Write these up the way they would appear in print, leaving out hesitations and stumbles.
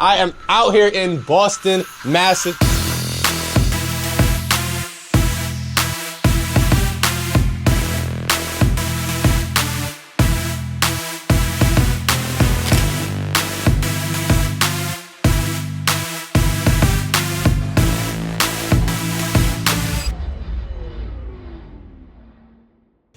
I am out here in Boston, Massachusetts.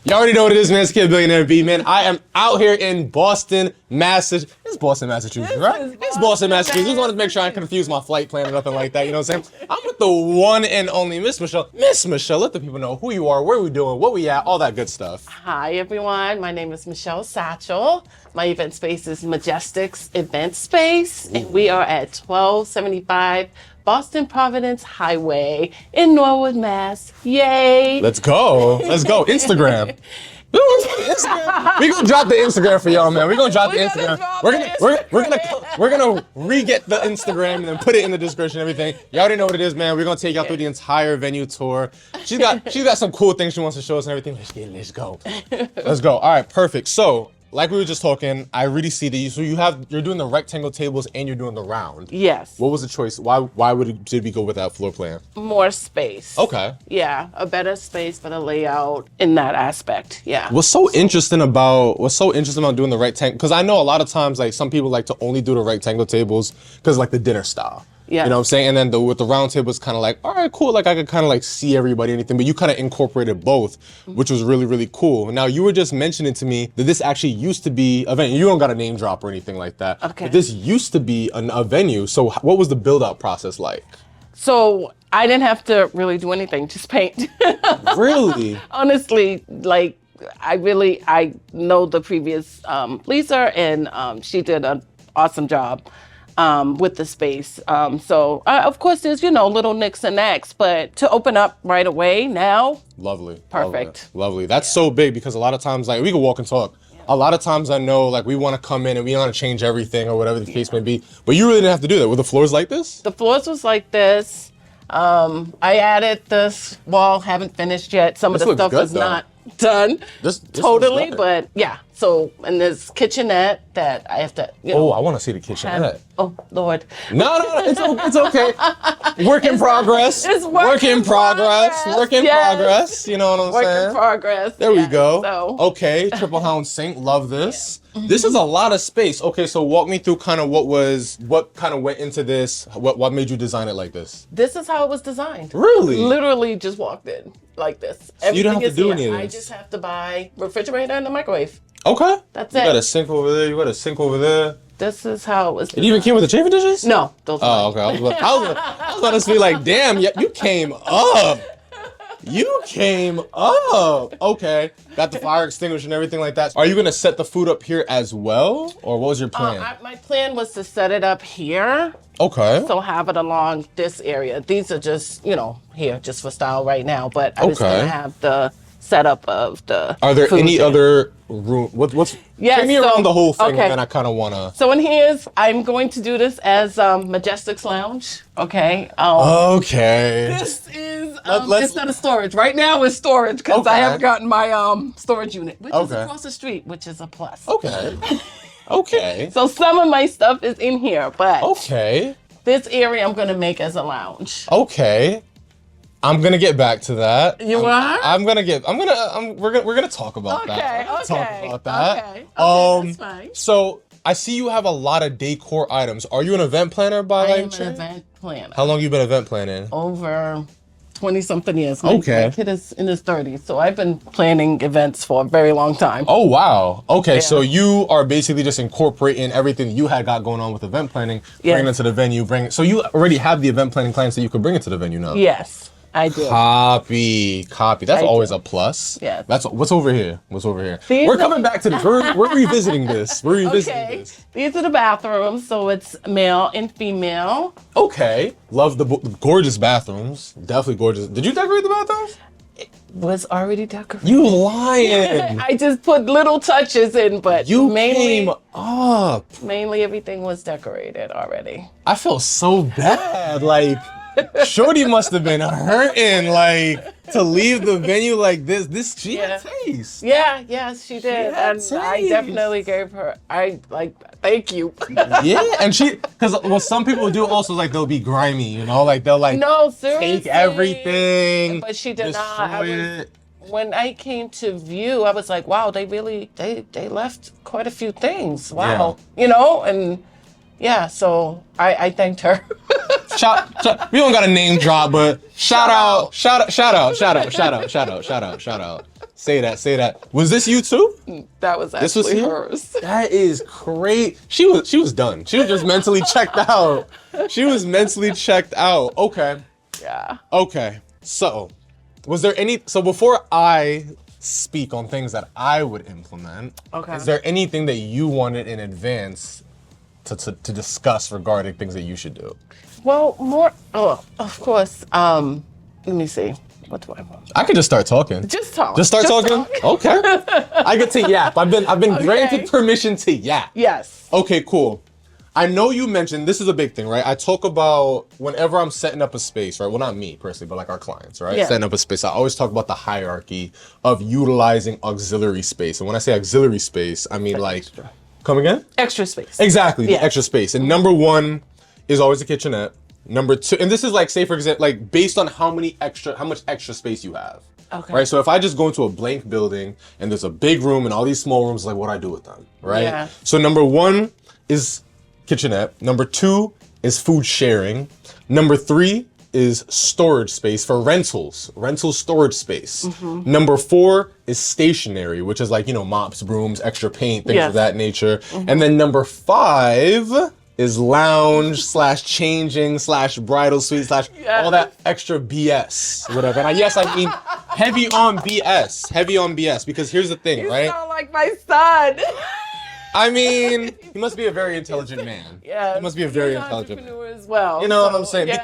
You already know what it is, man. It's Kid Billionaire B, man. I am out here in Boston, Massachusetts. It's Boston, Massachusetts, right? It's Boston, Massachusetts. Just wanted to make sure I didn't confuse my flight plan or nothing like that. You know what I'm saying? I'm with the one and only Miss Michelle. Miss Michelle, let the people know who you are, where we doing, what we at, all that good stuff. Hi, everyone. My name is Michelle Satchel. My event space is Majestics Event Space, and we are at 1275 Boston Providence Highway in Norwood, Mass. Yay! Let's go. Let's go. Instagram. We're gonna drop the Instagram for y'all, man. We're gonna drop the Instagram. We're gonna re-get the Instagram and then put it in the description and everything. You already know what it is, man. We're gonna take y'all through the entire venue tour. She's got some cool things she wants to show us and everything. Let's go. Let's go. All right, perfect. So, like we were just talking, I really see that you're doing the rectangle tables and you're doing the round. Yes. What was the choice? Why did we go with that floor plan? More space. Okay. Yeah, a better space for the layout in that aspect. Yeah. What's so interesting about doing the rectangle? Because I know a lot of times, like, some people like to only do the rectangle tables because like the dinner style. Yeah. You know what I'm saying? And then with the round table, it's kind of like, all right, cool. Like I could kind of like see everybody and anything, but you kind of incorporated both, which was really, really cool. Now you were just mentioning to me that this actually used to be a venue. You don't got a name drop or anything like that. Okay. But this used to be a venue. So what was the build out process like? So I didn't have to really do anything, just paint. Really? Honestly, like I know the previous Lisa, and she did an awesome job with the space. So of course there's, little nicks and knacks, but to open up right away now. Lovely. Perfect. Lovely. That's so big because a lot of times, like, we can walk and talk. A lot of times I know, like, we want to come in and we want to change everything or whatever the case may be, but you really didn't have to do that. Were the floors like this? The floors was like this. I added this wall, haven't finished yet. Some of the stuff is not done This totally, looks but yeah. So, and this kitchenette that I have to, Oh, I want to see the kitchenette. Oh, Lord. No, it's okay. Work in progress. It's work in progress. Work in Yes. progress. You know what I'm saying? Work in progress. There we Yeah, go. So. Okay, Triple Hound Saint, love this. This is a lot of space. Okay, so walk me through kind of what kind of went into this. What made you design it like this? This is how it was designed. Really? Literally just walked in like this. So you don't have to is do here. any of I this? just have to buy refrigerator and a microwave. Okay. That's You it. got a sink over there. You got a sink over there. This is how it was It even came with the chafing dishes? No, those Oh, okay. I was about to be like, damn, you came up. You came up. Okay. Got the fire extinguisher and everything like that. Are you going to set the food up here as well? Or what was your plan? my plan was to set it up here. Okay. So have it along this area. These are just, here, just for style right now. But I was Okay. going to have the setup of the Are there food any there. other room? What's Yes, take me so- around the whole thing, okay. and then I kind of want to. So in here's, I'm going to do this as Majestics Lounge. Okay. Okay. This is, let's- it's not a storage. Right now it's storage because I Okay. have gotten my storage unit, which is Okay. across the street, which is a plus. Okay. Okay. So some of my stuff is in here, but Okay. this area I'm going to make as a lounge. Okay. I'm gonna get back to that. You are? We're gonna talk about that. We're gonna talk about that. Okay, that's fine. So I see you have a lot of decor items. Are you an event planner by I like am an chance? event planner. How long you been event planning? Over 20-something years. Okay. My kid is in his 30s, so I've been planning events for a very long time. Oh wow. Okay, Yeah. so you are basically just incorporating everything you had got going on with event planning, bringing it to the venue. So you already have the event planning clients that you could bring it to the venue now. Yes, I do. Copy. That's I always do. a plus. Yes. That's what's over here. These We're are- coming back to this. We're revisiting this. We're revisiting Okay, this. these are the bathrooms, so it's male and female. Okay. Love the gorgeous bathrooms. Definitely gorgeous. Did you decorate the bathrooms? Was already decorated. You lying. I just put little touches in, but You mainly came up. everything was decorated already. I felt so bad. Like, Shorty must have been hurting, like, to leave the venue like this. She had taste. Yeah, yes, she did. And taste. I definitely gave her, thank you. Yeah, and because what some people do also, like, they'll be grimy, you know? Like, they'll, like, No, seriously. take everything. But she did not. destroy it. When I came to view, I was like, wow, they left quite a few things. Wow. Yeah. You know, and yeah, so I thanked her. Shout, we don't got a name drop, but shout out. Say that. Was this you too? That was actually hers. That is great. She was done. She was just mentally checked out. Okay. Yeah. Okay. So, was there so before I speak on things that I would implement, is there anything that you wanted in advance to discuss regarding things that you should do? Well, of course. Let me see. What do I want? I could just start talking. Just talk. Just start talking? Okay. I get to yap. I've been granted permission to yap. Yes. Okay, cool. I know you mentioned, this is a big thing, right? I talk about whenever I'm setting up a space, right? Well, not me personally, but like our clients, right? Yeah. Setting up a space. I always talk about the hierarchy of utilizing auxiliary space. And when I say auxiliary space, I mean like, extra. Come again? Extra space. Exactly, Yeah. the extra space. And number one is always the kitchenette. Number two, and this is like, say for example, like based on how much extra space you have. Okay. Right, so if I just go into a blank building and there's a big room and all these small rooms, like what do I do with them, right? Yeah. So number one is kitchenette. Number two is food sharing. Number three is storage space for rental storage space. Mm-hmm. Number four is stationary, which is like, mops, brooms, extra paint, things of that nature. Mm-hmm. And then number five is lounge / changing / bridal suite / all that extra BS, whatever. And I mean heavy on BS, because here's the thing, right? You sound like my son. I mean, he must be a very intelligent man. Yeah. He must be a very intelligent man. Entrepreneur as well. You know what I'm saying? Yeah.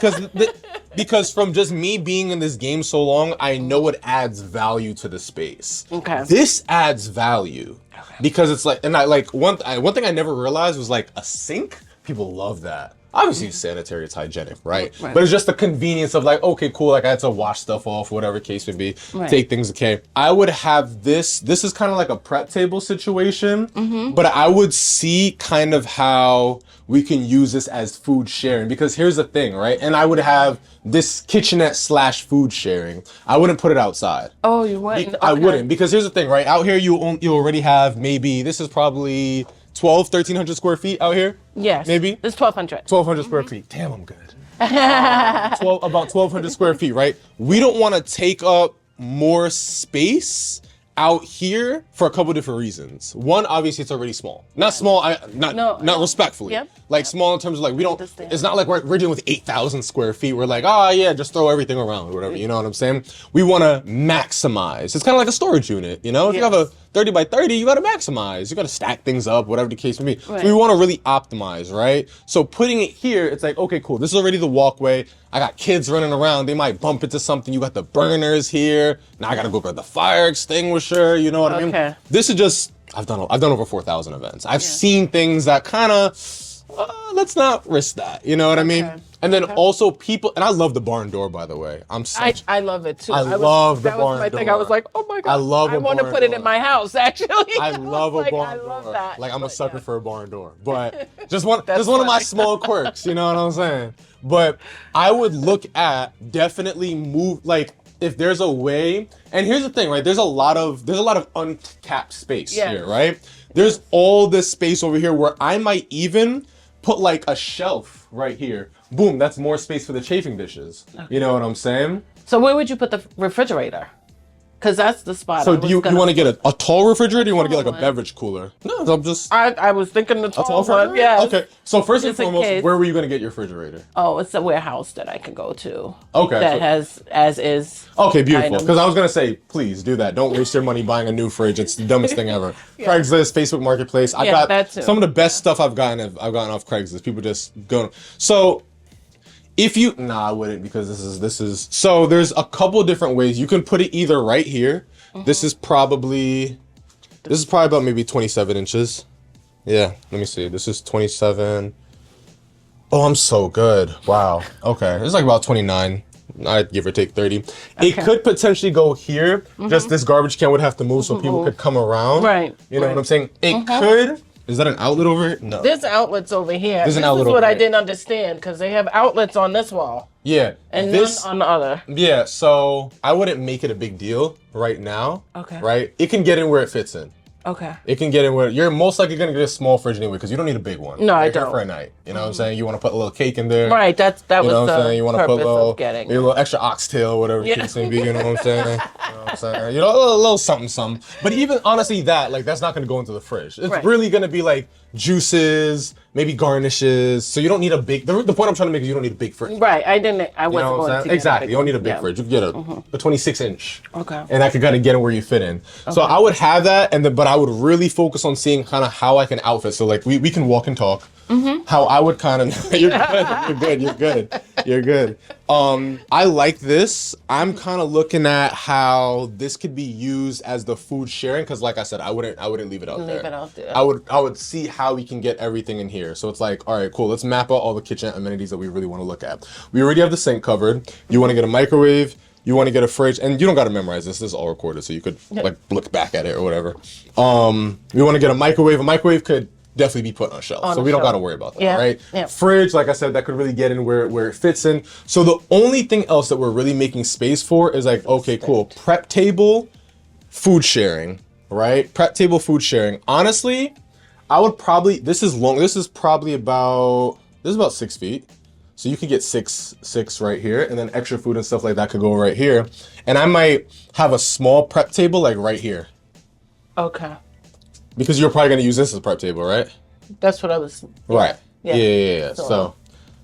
Because from just me being in this game so long, I know it adds value to the space. Okay. This adds value because it's like, and I like one thing I never realized was like a sink. People love that. Obviously, it's sanitary, it's hygienic, right? But it's just the convenience of like, okay, cool, like I had to wash stuff off, whatever case may be, take things, okay. I would have this is kind of like a prep table situation, but I would see kind of how we can use this as food sharing, because here's the thing, right? And I would have this kitchenette / food sharing. I wouldn't put it outside. Oh, you wouldn't? I wouldn't, because here's the thing, right? Out here, you already have maybe, this is probably 1,300 square feet out here? Yes. Maybe? It's 1,200. 1,200 square feet. Damn, I'm good. About 1,200 square feet, right? We don't want to take up more space out here for a couple different reasons. One, obviously, it's already small. Not small, not respectfully. Yep. Like small in terms of like, we don't, Understand. it's not like we're dealing with 8,000 square feet. We're like, oh yeah, just throw everything around or whatever. You know what I'm saying? We want to maximize. It's kind of like a storage unit, you know? If you have a 30 by 30, you got to maximize. You got to stack things up, whatever the case may be. Right. So we want to really optimize, right? So putting it here, it's like, okay, cool. This is already the walkway. I got kids running around. They might bump into something. You got the burners here. Now I got to go grab the fire extinguisher. You know what I mean? This is just, I've done over 4,000 events. I've seen things that kind of, let's not risk that. You know what I mean? And then also people, and I love the barn door, by the way. I love it too. I love the that barn was my door. thing. I was like, oh my God. I love a want to barn put it door. in my house, actually. I love a barn I door. love that. Like I'm a But, sucker yeah. for a barn door. But just one of my small quirks, you know what I'm saying? But I would look at definitely move, like if there's a way, and here's the thing, right? There's a lot of untapped space here, right? There's all this space over here where I might even put like a shelf right here. Boom, that's more space for the chafing dishes. You know what I'm saying? So where would you put the refrigerator? Because that's the spot. So do you want to get a tall refrigerator, or do you want to get like a one. beverage cooler? No, I'm just... I was thinking the A tall tall one. refrigerator? Yeah. Okay. So first and Just in foremost, case. where were you going to get your refrigerator? Oh, it's a warehouse that I can go to. Okay. That has as is. Okay, beautiful. items. Because I was going to say, please do that. Don't waste your money buying a new fridge. It's the dumbest thing ever. Craigslist, Facebook Marketplace. I got that too. some of the best stuff I've gotten off Craigslist. People just go. So if you, I wouldn't, because this is, so there's a couple different ways. You can put it either right here. This is probably about maybe 27 inches. Yeah, let me see. This is 27. Oh, I'm so good. Wow. Okay. It's like about 29. I'd give or take 30. It could potentially go here. Just this garbage can would have to move so people could come around. Right. You know what I'm saying? It could. Is that an outlet over here? No. There's outlets over here. There's an this outlet is what over I here. didn't understand because they have outlets on this wall Yeah. and this, none on the other. Yeah, so I wouldn't make it a big deal right now. Okay. Right? It can get in where it fits in. Okay. It can get in where you're most likely going to get a small fridge anyway because you don't need a big one. No, I Right here don't. for a night. You know what I'm saying? You want to put a little cake in there. Right. That You was know what I'm the saying? You want to purpose put a little, of getting. maybe a little extra oxtail, whatever the case may be. You know what I'm saying? You know what I'm saying? You know, a little something, something. But even honestly, that's not going to go into the fridge. It's really going to be like juices, maybe garnishes. So you don't need a big. The point I'm trying to make is you don't need a big fridge. Right. I wasn't You know going what I'm to saying? get Exactly. a You don't need a big yeah. fridge. You can get a 26-inch. Okay. And that could kind of get it where you fit in. So I would have that, but I would really focus on seeing kind of how I can outfit. So like we can walk and talk. How I would kind of you're good. I like this. I'm kind of looking at how this could be used as the food sharing because like I said, I wouldn't leave it out there. Leave it out there. I would see how we can get everything in here. So it's like, all right, cool. Let's map out all the kitchen amenities that we really want to look at. We already have the sink covered. You want to get a microwave. You want to get a fridge, and you don't got to memorize this. This is all recorded, so you could like look back at it or whatever. We want to get a microwave. A microwave could definitely be put on a shelf, so we don't got to worry about that, right? Yeah. Fridge, like I said, that could really get in where it fits in. So the only thing else that we're really making space for is like, okay, cool, prep table, food sharing, right? Prep table, food sharing. Honestly, I would probably, this is probably about 6 feet. So you could get six right here, and then extra food and stuff like that could go right here. And I might have a small prep table like right here. Okay. Because you're probably gonna use this as a prep table, right? That's what I was. Right. Yeah. So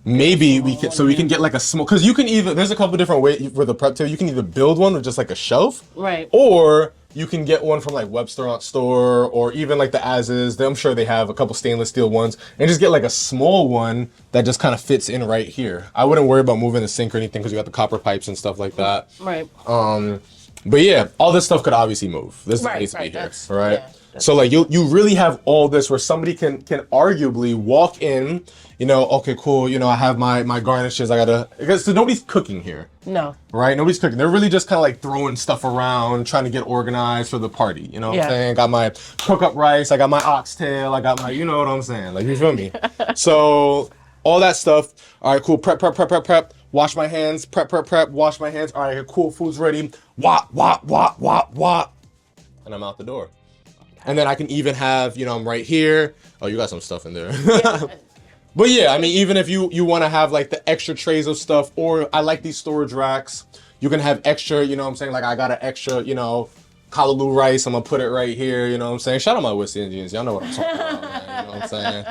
maybe we can get like a small, because you can either, there's a couple different ways for the prep table. You can either build one with just like a shelf. Right. Or you can get one from like Webster store or even like the as is. I'm sure they have a couple stainless steel ones and just get like a small one that just kind of fits in right here. I wouldn't worry about moving the sink or anything because you got the copper pipes and stuff like that. Right. But yeah, all this stuff could obviously move. This needs to be here, right? So like you really have all this where somebody can arguably walk in, okay, cool, I have my garnishes, because nobody's cooking here. No. Right? Nobody's cooking. They're really just kind of like throwing stuff around, trying to get organized for the party. You know what I'm saying? Got my cook up rice, I got my oxtail, I got my, you know what I'm saying? Like, you feel me? So all that stuff. All right, cool. Prep. Wash my hands. Prep. Wash my hands. All right, cool. Food's ready. Wop. And I'm out the door. And then I can even have, I'm right here. Oh, you got some stuff in there. But yeah, I mean, even if you want to have like the extra trays of stuff, or I like these storage racks, you can have extra, you know what I'm saying? Like I got an extra, callaloo rice. I'm going to put it right here. You know what I'm saying? Shout out my West Indians. Y'all know what I'm talking about, man. You know what I'm saying?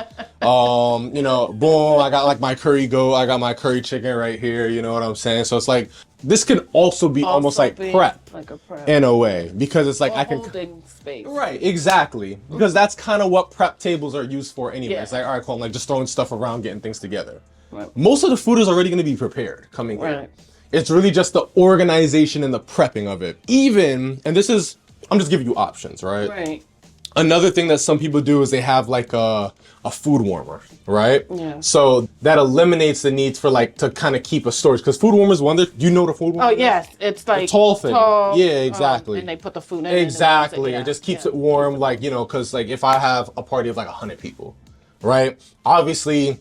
Boom. I got like my curry goat. I got my curry chicken right here. You know what I'm saying? So it's like, this can also be almost like prep, like a prep in a way, because it's like I can holding space. Right, exactly. Because that's kind of what prep tables are used for anyway. It's like, all right, cool, I'm like just throwing stuff around, getting things together. Right. Most of the food is already going to be prepared coming in. Right. It's really just the organization and the prepping of it. I'm just giving you options, right? Right. Another thing that some people do is they have like a food warmer, right? Yeah. So that eliminates the need for like to kind of keep a storage, because food warmers, do you know what a food warmer? Oh yes, it's like a tall thing. Yeah, exactly. And they put the food in. Exactly. It just keeps it warm, like, because like if I have a party of like 100 people, right? Obviously,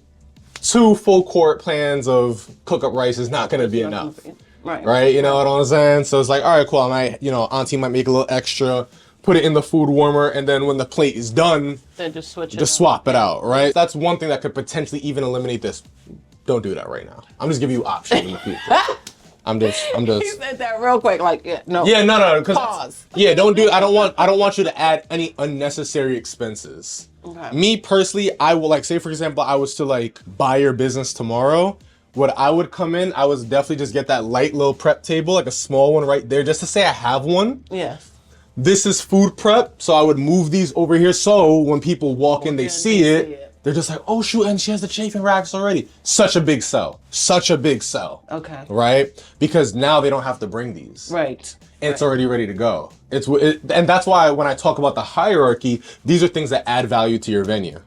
2 full court plans of cook up rice is not going to be enough. Right? You know what I'm saying? So it's like, all right, cool. I might, auntie might make a little extra, put it in the food warmer, and then when the plate is done, then just swap it out, right? That's one thing that could potentially even eliminate this. Don't do that right now. I'm just giving you options in the future. I'm just. He said that real quick, like no. Yeah, no. Pause. Yeah, don't do it. I don't want you to add any unnecessary expenses. Okay. Me personally, I will like say for example, I was to like buy your business tomorrow. What I would come in, I would definitely just get that light little prep table, like a small one right there, just to say I have one. Yes. This is food prep, so I would move these over here so when people walk in, they see it. They're just like, oh shoot, and she has the chafing racks already. Such a big sell. Okay. Right? Because now they don't have to bring these. Right. It's already ready to go. And that's why when I talk about the hierarchy, these are things that add value to your venue.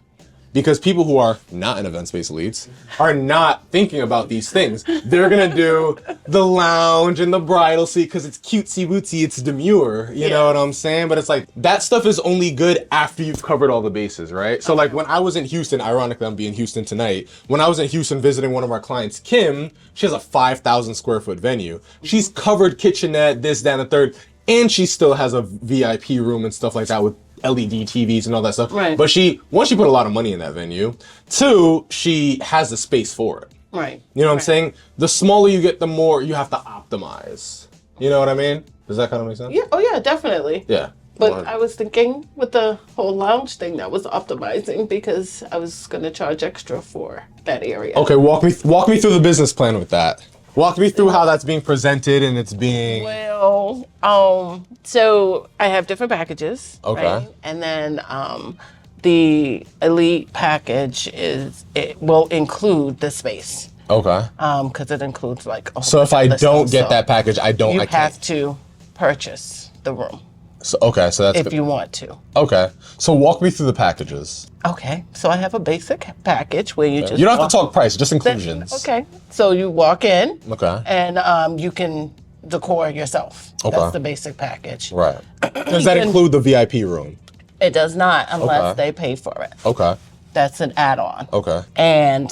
because people who are not in event space elites are not thinking about these things. They're gonna do the lounge and the bridal suite because it's cutesy wootsy, it's demure, you know what I'm saying? But it's like, that stuff is only good after you've covered all the bases, right? So like when I was in Houston, ironically I'm being in Houston tonight, when I was in Houston visiting one of our clients, Kim, she has a 5,000 square foot venue. She's covered kitchenette, this, that, and the third, and she still has a VIP room and stuff like that with LED TVs and all that stuff. Right. But one, she put a lot of money in that venue. Two, she has the space for it. Right. You know what I'm saying? The smaller you get, the more you have to optimize. You know what I mean? Does that kind of make sense? Yeah. Oh yeah, definitely. Yeah. But I was thinking with the whole lounge thing, that was optimizing because I was going to charge extra for that area. Okay, walk me through the business plan with that. Walk me through how that's being presented and it's being... Well, so I have different packages. Okay. Right? And then the elite package it will include the space. Okay. Because it includes like a whole So if I bunch of don't listings. get So that package, I you can't. have to purchase the room So that's if good. you want to. Okay. So walk me through the packages. Okay, so I have a basic package where you just You don't have to talk price, just inclusions. Okay, so you walk in. Okay. And you can decor yourself. Okay. That's the basic package. Right. Does that include the VIP room? It does not unless Okay. they pay for it. Okay. That's an add-on. Okay. And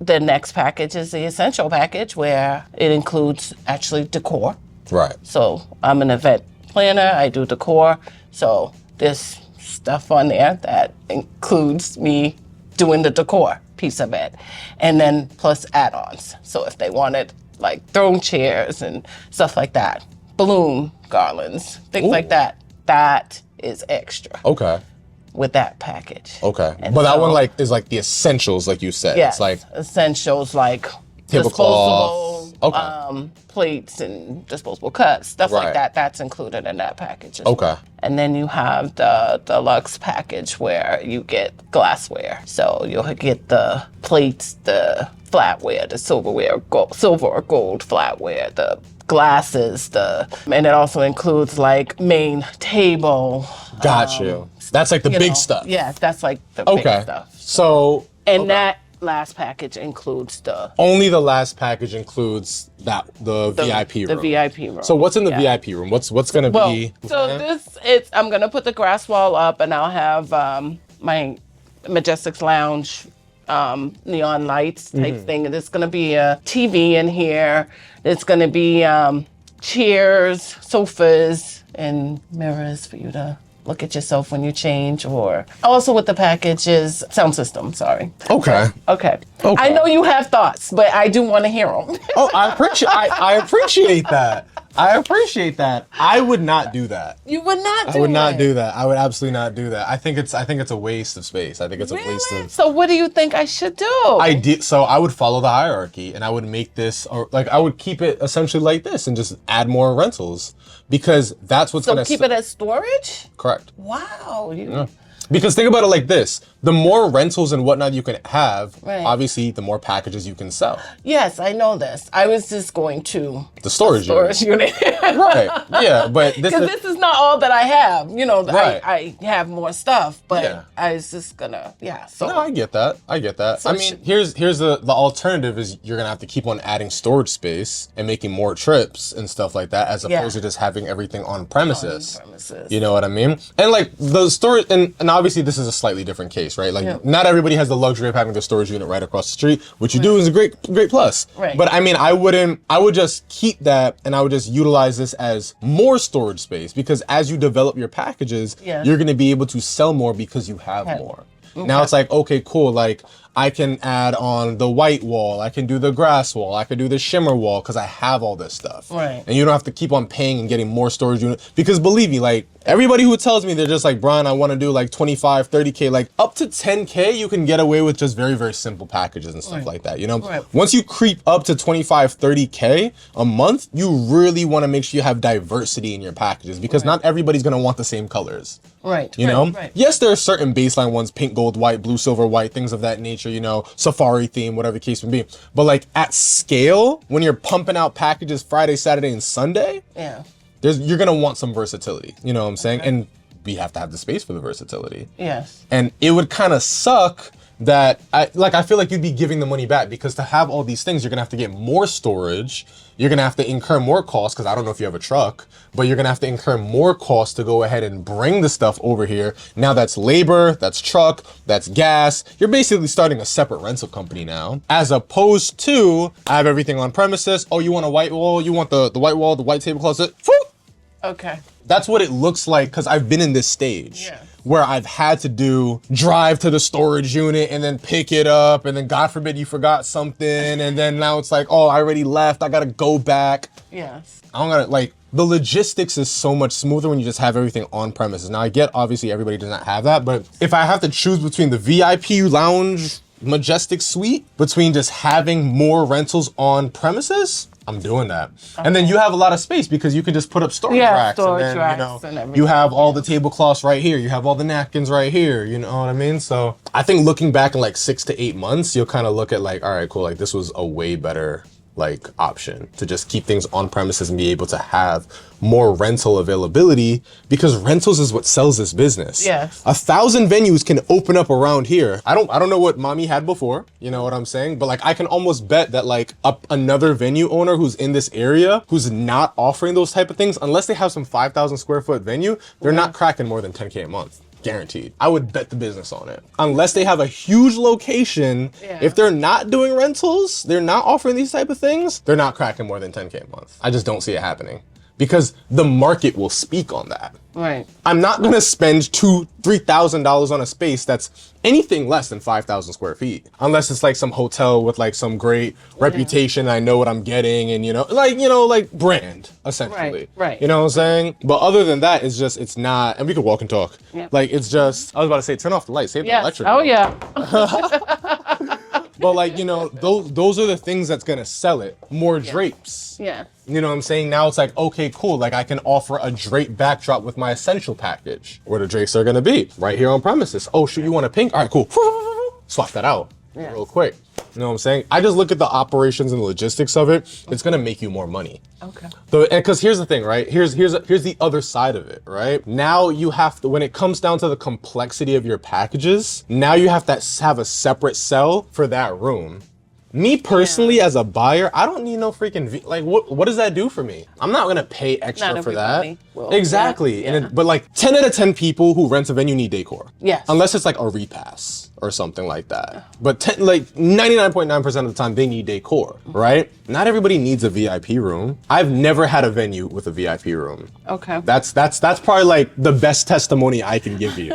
the next package is the essential package where it includes actually decor. Right. So I'm an event planner, I do decor. So there's stuff on there that includes me doing the decor piece of it. And then plus add-ons. So if they wanted like throne chairs and stuff like that, balloon garlands, things like that, that is extra Okay. with that package. Okay. And But that so- one is like the essentials, like you said. Yes, It's like essentials like tablecloth. disposable Okay. plates and disposable cups, stuff Right. like that. That's included in that package as Okay. well. And then you have the deluxe package where you get glassware. So you'll get the plates, the flatware, the silverware, silver or gold flatware, the glasses, and it also includes like main table. got you. That's like the you big know. stuff. Yeah, that's like the Okay. big stuff. So And that last package includes only the last package includes the VIP room. The VIP room. So what's in the Yeah. VIP room? What's gonna Well, be? so I'm gonna put the grass wall up, and I'll have my Majestic's Lounge neon lights type thing. And there's gonna be a TV in here. There's gonna be chairs, sofas, and mirrors for you to look at yourself when you change. Or also with the package is sound system. Sorry. Okay. Okay. Okay. I know you have thoughts, but I do want to hear them. Oh, I appreciate that. I appreciate that. I would not do that. You would not do I would not it. do that. I would absolutely not do that. I think it's a waste of space. I think it's a waste Really? of. So what do you think I should do? So I would follow the hierarchy and I would make this, or like I would keep it essentially like this and just add more rentals because that's what's So gonna keep it as storage? correct. Wow. Because think about it like this: the more rentals and whatnot you can have, Right. obviously, the more packages you can sell. Yes, I know this. I was just going to The storage unit. right? Yeah, but Because this is not all that I have. You know, Right. I have more stuff, but Yeah. I was just gonna, So No, I get that. So I mean, here's the alternative is you're gonna have to keep on adding storage space and making more trips and stuff like that, as opposed to just having everything on premises. You know what I mean? And like the storage, and obviously this is a slightly different case, right? Like not everybody has the luxury of having a storage unit right across the street. What you do is a great plus. Right. But I mean, I would just keep that and I would just utilize this as more storage space because as you develop your packages, you're gonna be able to sell more because you have more. Now it's like, okay, cool. Like I can add on the white wall. I can do the grass wall. I can do the shimmer wall because I have all this stuff. Right. And you don't have to keep on paying and getting more storage units. Because believe me, like everybody who tells me they're just like, Brian, I want to do like 25, 30K, like up to 10K, you can get away with just very, very simple packages and stuff like that. You know, once you creep up to 25, 30K a month, you really want to make sure you have diversity in your packages because not everybody's going to want the same colors. Right. You know? Yes, there are certain baseline ones, pink, gold, white, blue, silver, white, things of that nature, you know, safari theme, whatever the case may be. But like at scale, when you're pumping out packages Friday, Saturday, and Sunday, you're gonna want some versatility. You know what I'm saying? And we have to have the space for the versatility. Yes. And it would kind of suck that I feel like you'd be giving the money back, because to have all these things, you're gonna have to get more storage. You're gonna have to incur more costs, because I don't know if you have a truck, but you're gonna have to incur more costs to go ahead and bring the stuff over here. Now that's labor, that's truck, that's gas. You're basically starting a separate rental company now, as opposed to I have everything on premises. Oh, you want a white wall? You want the white wall, the white table closet? Okay. That's what it looks like, because I've been in this stage. Yeah. Where I've had to drive to the storage unit and then pick it up, and then God forbid you forgot something, and then now it's like, oh, I already left, I gotta go back. Yes. I don't gotta, like, the logistics is so much smoother when you just have everything on premises. Now I get, obviously everybody does not have that, but if I have to choose between the VIP lounge majestic suite, between just having more rentals on premises, I'm doing that. Okay. And then you have a lot of space, because you can just put up storage racks. Storage and then, racks and everything. You have all the tablecloths right here. You have all the napkins right here. You know what I mean? So I think looking back in like 6 to 8 months, you'll kind of look at like, all right, cool. Like this was a way better like option to just keep things on premises and be able to have more rental availability, because rentals is what sells this business. Yes. 1,000 venues can open up around here. I don't know what mommy had before, you know what I'm saying? But like I can almost bet that like another venue owner who's in this area who's not offering those type of things, unless they have some 5,000 square foot venue, they're not cracking more than 10K a month. Guaranteed. I would bet the business on it. Unless they have a huge location, if they're not doing rentals, they're not offering these type of things, they're not cracking more than 10K a month. I just don't see it happening, because the market will speak on that. Right. I'm not gonna spend $2,000-$3,000 on a space that's anything less than 5,000 square feet, unless it's like some hotel with like some great reputation. I know what I'm getting, and like brand essentially. Right. You know what I'm saying? But other than that, it's not. And we could walk and talk. Yep. Like it's just. I was about to say, turn off the lights, save the electric. Oh yeah. But like those are the things that's gonna sell it. More drapes. Yeah. You know what I'm saying? Now it's like, okay, cool. Like I can offer a drape backdrop with my essential package, where the drapes are gonna be right here on premises. Oh shoot, you want a pink? All right, cool. Swap that out real quick. You know what I'm saying? I just look at the operations and the logistics of it. It's gonna make you more money. Okay. So, and because here's the thing, right? Here's the other side of it, right? Now you have to, when it comes down to the complexity of your packages, now you have to have a separate cell for that room. Me personally, as a buyer, I don't need no freaking like what does that do for me? I'm not gonna pay extra for that. Exactly. Yeah. But like 10 out of 10 people who rent a venue need decor. Yes. Unless it's like a repass or something like that. But 99.9% of the time they need decor, right? Not everybody needs a VIP room. I've never had a venue with a VIP room. Okay. That's probably like the best testimony I can give you.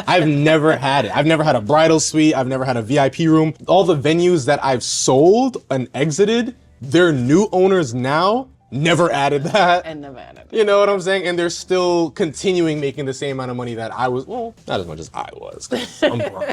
I've never had it. I've never had a bridal suite. I've never had a VIP room. All the venues that I've sold and exited, their new owners now never added that. And never added. You know what I'm saying? And they're still continuing making the same amount of money that I was. Well, not as much as I was. 'Cause I'm broke,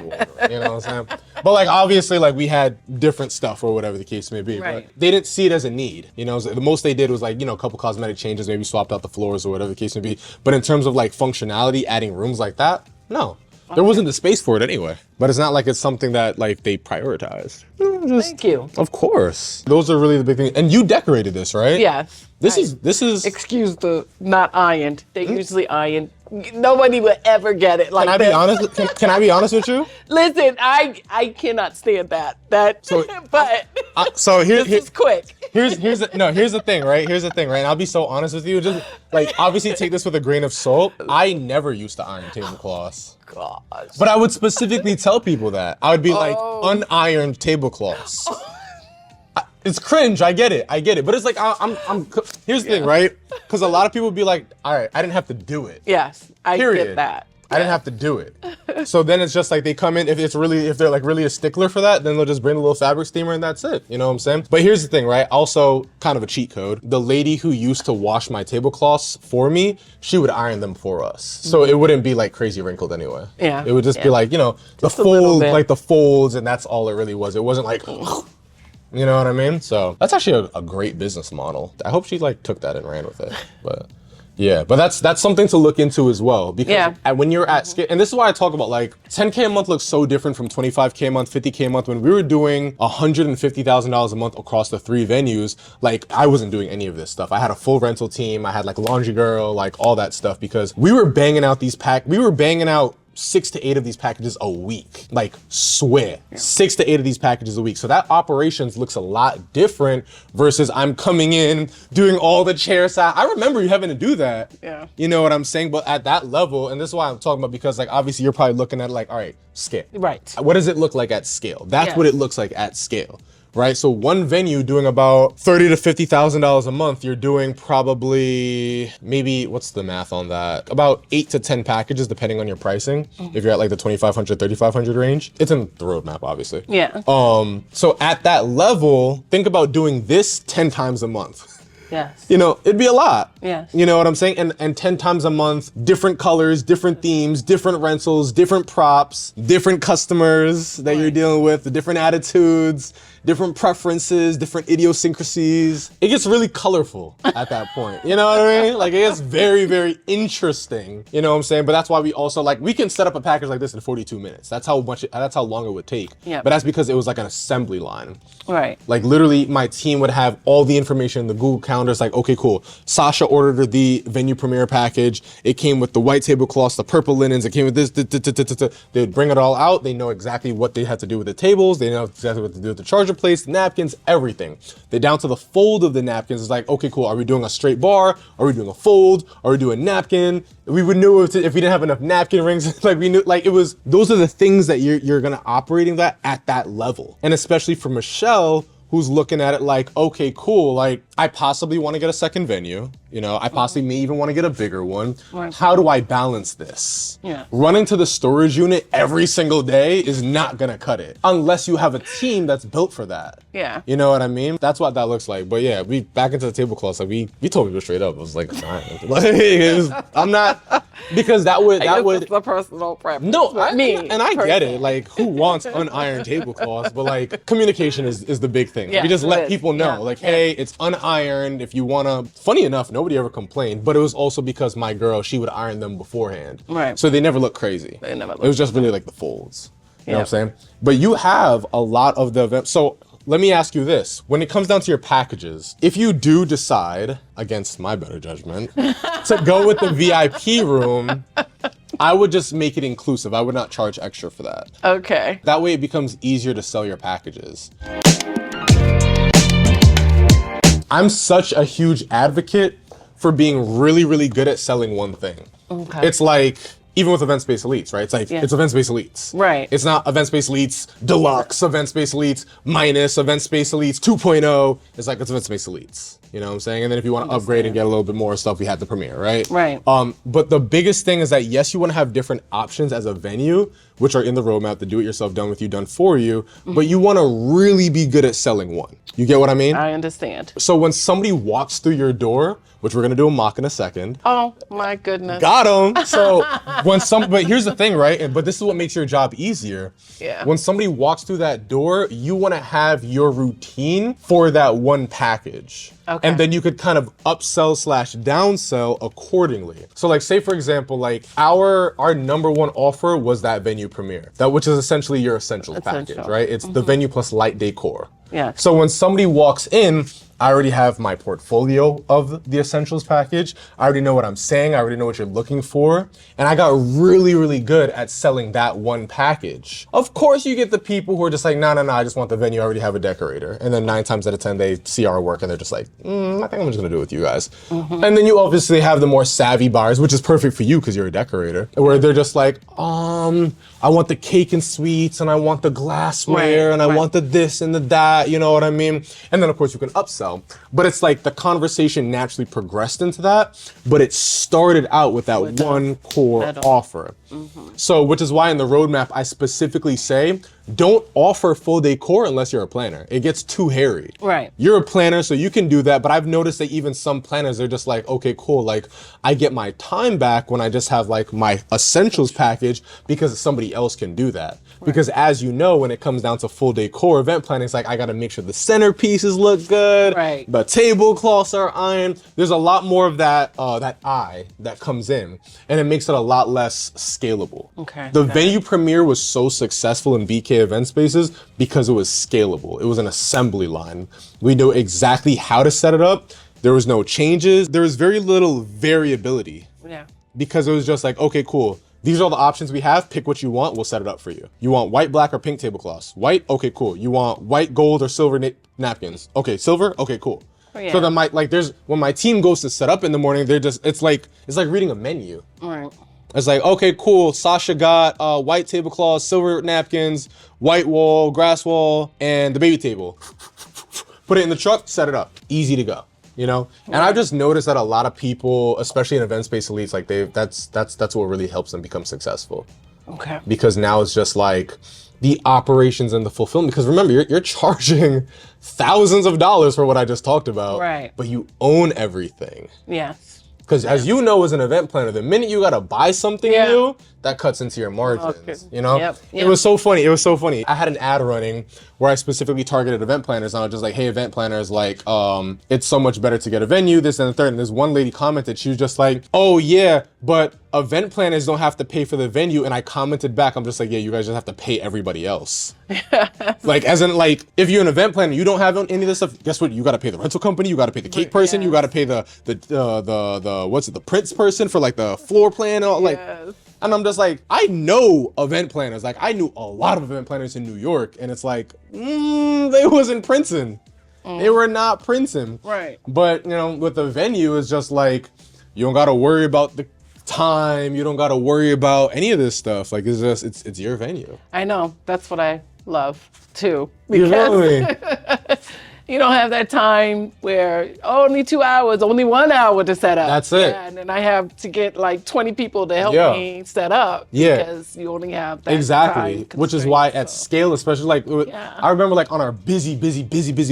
you know what I'm saying? But like obviously, like we had different stuff or whatever the case may be. Right. But they didn't see it as a need. You know, the most they did was like a couple cosmetic changes, maybe swapped out the floors or whatever the case may be. But in terms of like functionality, adding rooms like that, no. There wasn't the space for it anyway. But it's not like it's something that like they prioritized. Thank you. Of course. Those are really the big things. And you decorated this, right? Yes. This is. Excuse the not ironed. They usually iron. Nobody would ever get it like Can I this. be honest? Can I be honest with you? Listen, I cannot stand that. So, but so this is quick. Here's the thing, right? Here's the thing, right? And I'll be so honest with you. Just like obviously take this with a grain of salt. I never used to iron tablecloths. Gosh. But I would specifically tell people that. I would be like unironed tablecloths. It's cringe, I get it. But it's like, here's the thing, right? Because a lot of people would be like, all right, I didn't have to do it. Yes, I get that. I didn't have to do it. So then it's just like they come in, if they're like really a stickler for that, then they'll just bring a little fabric steamer and that's it. You know what I'm saying? But here's the thing, right? Also kind of a cheat code. The lady who used to wash my tablecloths for me, she would iron them for us. So it wouldn't be like crazy wrinkled anyway. Yeah. It would just be like, the fold, like the folds, and that's all it really was. It wasn't like, you know what I mean? So that's actually a great business model. I hope she like took that and ran with it. But Yeah, but that's something to look into as well, because when you're at scale, and this is why I talk about like 10K a month looks so different from 25K a month, 50K a month. When we were doing $150,000 a month across the 3 venues, like I wasn't doing any of this stuff. I had a full rental team. I had like laundry girl, like all that stuff, because we were banging out 6 to 8 of these packages a week. Like, swear. 6 to 8 of these packages a week. So that operations looks a lot different versus I'm coming in, doing all the chair side. I remember you having to do that. Yeah. You know what I'm saying? But at that level, and this is why I'm talking about, because like obviously you're probably looking at like, all right, scale. Right. What does it look like at scale? That's what it looks like at scale. Right, so one venue doing about $30,000 to $50,000 a month, you're doing probably maybe, what's the math on that? About 8 to 10 packages, depending on your pricing. If you're at like the 2,500, 3,500 range, it's in the roadmap, obviously. Yeah. So at that level, think about doing this 10 times a month. Yes. You know, it'd be a lot. Yes. You know what I'm saying? And 10 times a month, different colors, different themes, different rentals, different props, different customers that you're dealing with, different attitudes, different preferences, different idiosyncrasies. It gets really colorful at that point. You know what I mean? Like it gets very, very interesting. You know what I'm saying? But that's why we also like, we can set up a package like this in 42 minutes. That's how long it would take. Yeah. But that's because it was like an assembly line. Right. Like literally my team would have all the information in the Google Calendar. It's like, okay, cool. Sasha ordered the venue premiere package. It came with the white tablecloths, the purple linens. It came with this. They'd bring it all out. They know exactly what they had to do with the tables. They know exactly what to do with the charger plates, the napkins, everything. They're down to the fold of the napkins. It's like, okay, cool. Are we doing a straight bar? Are we doing a fold? Are we doing napkin? We would know if we didn't have enough napkin rings. Like we knew, like it was, those are the things that you're gonna operating that at that level. And especially for Michelle, who's looking at it like, okay, cool. Like I possibly want to get a second venue. You know, I possibly may even want to get a bigger one. Right. How do I balance this? Yeah. Running to the storage unit every single day is not gonna cut it unless you have a team that's built for that. Yeah. You know what I mean? That's what that looks like. But yeah, we back into the tablecloths. Like we told people straight up. I was like, I'm not, because that would It's a personal preference. no, I get it. personally. Like, who wants unironed tablecloths? But like, communication is the big thing. Yeah, we just it let is. people know, Yeah, like, yeah. hey, it's unironed. If you wanna, funny enough, nobody ever complained. But it was also because my girl, she would iron them beforehand, Right. so they never look crazy. They never look It was just really like the folds. You know what I'm Yeah. saying? But you have a lot of the events. So let me ask you this. When it comes down to your packages, if you do decide, against my better judgment, to go with the VIP room, I would just make it inclusive. I would not charge extra for that. Okay. That way it becomes easier to sell your packages. I'm such a huge advocate for being really, really good at selling one thing. Okay. It's like, even with Event Space Elites, right? It's like, it's Event Space Elites. Right. It's not Event Space Elites Deluxe, Event Space Elites Minus, Event Space Elites 2.0. It's like, it's Event Space Elites. You know what I'm saying? And then if you want to upgrade and get a little bit more stuff, we had the premiere, right? Right. But the biggest thing is that, yes, you want to have different options as a venue, which are in the roadmap, the do-it-yourself, done with you, done for you, but you want to really be good at selling one. You get what I mean? I understand. So when somebody walks through your door, which we're going to do a mock in a second. Oh my goodness. Got him. So but here's the thing, right? But this is what makes your job easier. Yeah. When somebody walks through that door, you want to have your routine for that one package. Okay. And then you could kind of upsell / downsell accordingly. So like, say for example, like our number one offer was that venue premiere, which is essentially your essentials package, right? It's the venue plus light decor. Yeah. So when somebody walks in, I already have my portfolio of the essentials package. I already know what I'm saying. I already know what you're looking for. And I got really, really good at selling that one package. Of course, you get the people who are just like, no, I just want the venue. I already have a decorator. And then 9 times out of 10, they see our work and they're just like, I think I'm just gonna do it with you guys. And then you obviously have the more savvy buyers, which is perfect for you because you're a decorator, where they're just like, I want the cake and sweets and I want the glassware and I want the this and the that, you know what I mean? And then of course you can upsell. But it's like the conversation naturally progressed into that, but it started out with that one core offer. So, which is why in the roadmap, I specifically say, don't offer full decor unless you're a planner. It gets too hairy. Right. You're a planner, so you can do that, but I've noticed that even some planners, they're just like, okay, cool, like I get my time back when I just have like my essentials package because somebody else can do that. Right. Because as you know, when it comes down to full decor event planning, it's like I gotta make sure the centerpieces look good, right. The tablecloths are ironed. There's a lot more of that eye that comes in, and it makes it a lot less scalable. Okay. The venue premiere was so successful in BK Event Spaces because it was scalable. It was an assembly line. We knew exactly how to set it up. There was no changes. There was very little variability. Yeah. Because it was just like, okay, cool. These are all the options we have. Pick what you want. We'll set it up for you. You want white, black, or pink tablecloths? White? Okay, cool. You want white, gold, or silver napkins? Okay, silver? Okay, cool. Oh, yeah. So then when my team goes to set up in the morning, it's like reading a menu. Right. It's like, okay, cool. Sasha got white tablecloths, silver napkins, white wall, grass wall, and the baby table. Put it in the truck, set it up. Easy to go. You know, and I've just noticed that a lot of people, especially in event space elites, like that's what really helps them become successful. Okay. Because now it's just like the operations and the fulfillment. Because remember, you're charging thousands of dollars for what I just talked about. Right. But you own everything. Yes. Because as you know, as an event planner, the minute you gotta buy something new, that cuts into your margins. Okay. You know, Yep. It was so funny. It was so funny. I had an ad running where I specifically targeted event planners, and I was just like, "Hey, event planners, like, it's so much better to get a venue, this and the third." And this one lady commented, she was just like, "Oh yeah, but event planners don't have to pay for the venue." And I commented back, I'm just like, "Yeah, you guys just have to pay everybody else." Like, as in, like, if you're an event planner, you don't have any of this stuff. Guess what? You got to pay the rental company. You got to pay the cake person. You got to pay the prints person for like the floor plan. And all, like, and I'm just like, I know event planners. Like, I knew a lot of event planners in New York, and it's like, they wasn't printing. They were not printing. Right. But, you know, with the venue, it's just like, you don't got to worry about the time. You don't got to worry about any of this stuff. Like, it's your venue. I know. That's what I love too. You know what I mean? You don't have that time where only 2 hours, only 1 hour to set up. That's it. Yeah, and then I have to get like 20 people to help me set up. Yeah. Because you only have that exactly. time Which is why at scale, especially like, I remember like on our busy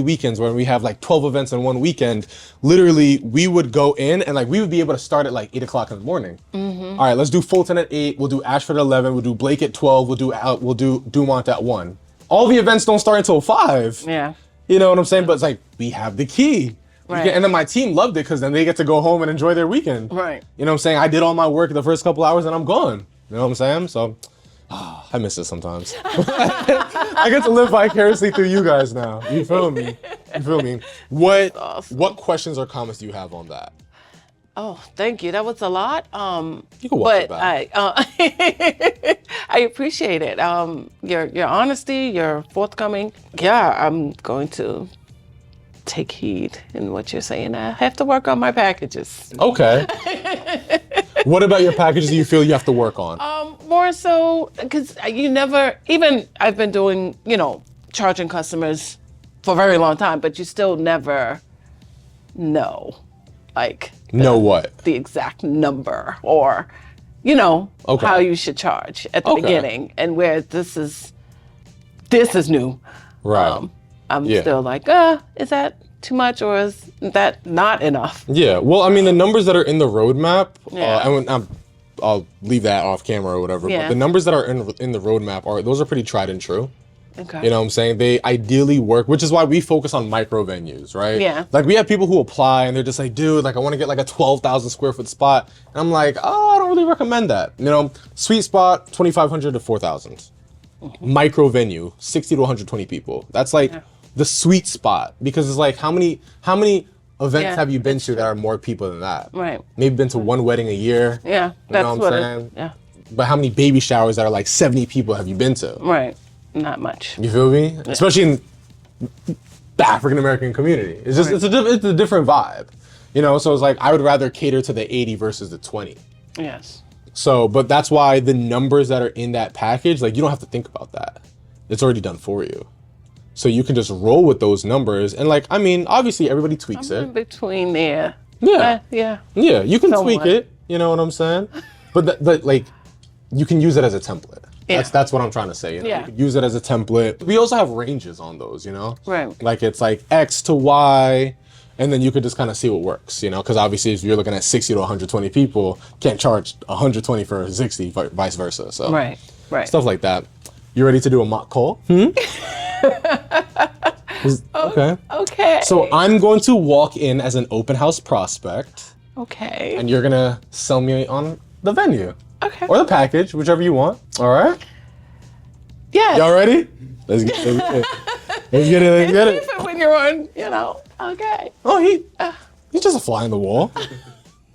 weekends where we have like 12 events in one weekend, literally we would go in and like we would be able to start at like 8 o'clock in the morning. All right, let's do Fulton at 8. We'll do Ashford at 11. We'll do Blake at 12. We'll do Dumont at 1. All the events don't start until 5. Yeah. You know what I'm saying? But it's like, we have the key. Right. And then my team loved it because then they get to go home and enjoy their weekend. Right. You know what I'm saying? I did all my work the first couple hours and I'm gone. You know what I'm saying? So, I miss it sometimes. I get to live vicariously through you guys now. You feel me? You feel me? What questions or comments do you have on that? Oh, thank you. That was a lot. You can walk it back. I appreciate it. Your honesty, your forthcoming. Yeah, I'm going to take heed in what you're saying. I have to work on my packages. Okay. What about your packages do you feel you have to work on? More so, because you never, even I've been doing, charging customers for a very long time, but you still never know, like, what? The exact number or, how you should charge at the beginning, and where this is new. Right. I'm still like, is that too much or is that not enough? Yeah. Well, I mean, the numbers that are in the roadmap, I'll leave that off camera or whatever, but the numbers that are in the roadmap those are pretty tried and true. Okay. You know what I'm saying? They ideally work, which is why we focus on micro venues, right? Yeah. Like we have people who apply and they're just like, dude, like I want to get like a 12,000 square foot spot. And I'm like, I don't really recommend that. Sweet spot, 2,500 to 4,000. Micro venue, 60 to 120 people. That's like the sweet spot, because it's like, how many events have you been to that are more people than that? Right. Maybe been to one wedding a year. Yeah. That's what I'm saying? But how many baby showers that are like 70 people have you been to? Right. Not much. You feel me? Yeah. Especially in the African American community. It's just it's a different vibe. So it's like I would rather cater to the 80 versus the 20. Yes. So, but that's why the numbers that are in that package, like you don't have to think about that. It's already done for you. So you can just roll with those numbers. And like, I mean, obviously everybody tweaks it. In between there. Yeah. Yeah, you can tweak it. You know what I'm saying? But like, you can use it as a template. Yeah. That's what I'm trying to say. You know? Yeah. You could use it as a template. We also have ranges on those, you know? Right. Like it's like X to Y, and then you could just kind of see what works, you know? Because obviously if you're looking at 60 to 120 people, can't charge 120 for 60, vice versa. So Right. stuff like that. You ready to do a mock call? Okay. Okay. So I'm going to walk in as an open house prospect, Okay. and you're gonna sell me on the venue. Okay. Or the package, whichever you want. All right? Yes. Y'all ready? Let's get it. Let's get it. Let's get it. Different when you're on, you know. Okay. Oh, he's just a fly on the wall.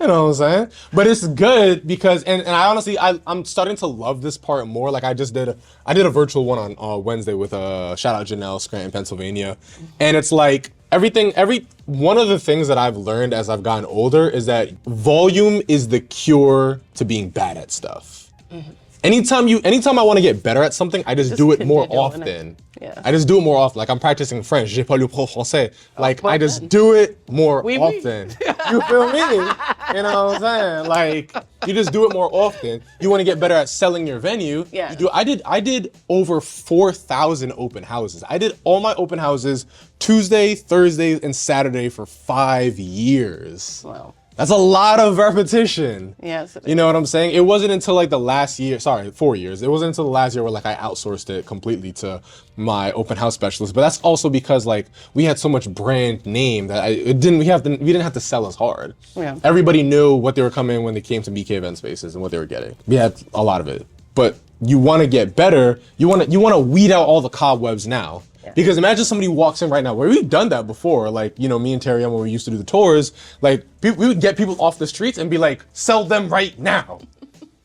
You know what I'm saying? But it's good because, and I honestly, I'm starting to love this part more. Like I did a virtual one on Wednesday with shout out Janelle, Scranton, Pennsylvania. And it's like one of the things that I've learned as I've gotten older is that volume is the cure to being bad at stuff. Mm-hmm. Anytime I want to get better at something, I just do it more often. Yeah. I just do it more often. Like I'm practicing French. Je parle français. Like I just do it more often. You feel me? You know what I'm saying? Like you just do it more often. You want to get better at selling your venue. Yeah. You do. I did over 4,000 open houses. I did all my open houses Tuesday, Thursday, and Saturday for 5 years. Wow. That's a lot of repetition. Yes. It is. You know what I'm saying? It wasn't until like the last year, 4 years. It wasn't until the last year where like I outsourced it completely to my open house specialist. But that's also because like we had so much brand name that we didn't have to sell as hard. Yeah. Everybody knew what they were coming when they came to BK Event Spaces and what they were getting. We had a lot of it. But you want to get better. You want to weed out all the cobwebs now. Because imagine somebody walks in right now, where we've done that before, like, you know, me and Terry, when we used to do the tours, like, we would get people off the streets and be like, sell them right now.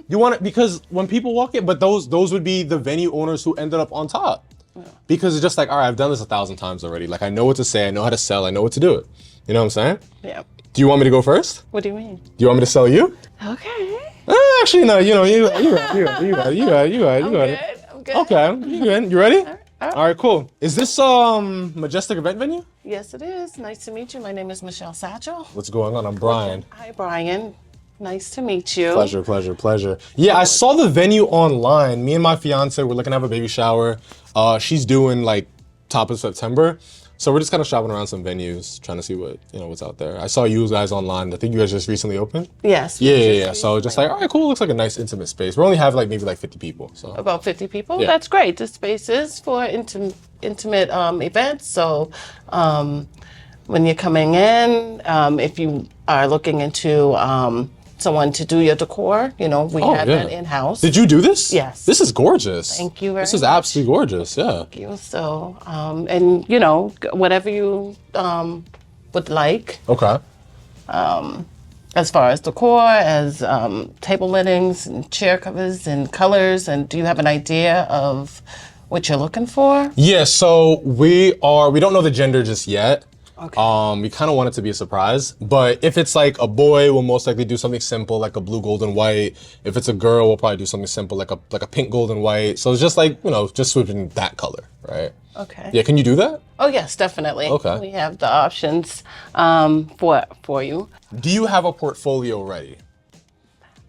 You want it, because when people walk in, but those would be the venue owners who ended up on top. Yeah. Because it's just like, all right, I've done this 1,000 times already. Like, I know what to say, I know how to sell, I know what to do it. You know what I'm saying? Yeah. Do you want me to go first? What do you mean? Do you want me to sell you? Okay. Actually, no, you know, you got it. I'm good. Okay, you good? You ready? All right. All right, cool. Is this Majestic Event Venue? Yes, it is. Nice to meet you. My name is Michelle Satchel. What's going on? I'm Brian. Hi, Brian. Nice to meet you. Pleasure. Yeah, I saw the venue online. Me and my fiance were looking to have a baby shower. She's doing like top of September. So we're just kind of shopping around some venues, trying to see what's out there. I saw you guys online. I think you guys just recently opened. Yes. Yeah. So just like, all right, cool. Looks like a nice intimate space. We only have like maybe like 50 people. So about 50 people. Yeah. That's great. The space is for intimate events. So when you're coming in, if you are looking into someone to do your decor, we have that in-house. Did you do this? Yes. This is gorgeous. Thank you very much. This is absolutely gorgeous. Yeah. Thank you. So, and whatever you would like. Okay. As far as decor, as table linens and chair covers and colors, and do you have an idea of what you're looking for? Yeah, so we don't know the gender just yet. Okay. We kind of want it to be a surprise, but if it's like a boy, we'll most likely do something simple like a blue, gold, and white. If it's a girl, we'll probably do something simple like a pink, gold, and white. So it's just like, just switching that color, right? Okay. Yeah, can you do that? Oh yes, definitely. Okay. We have the options for you. Do you have a portfolio ready?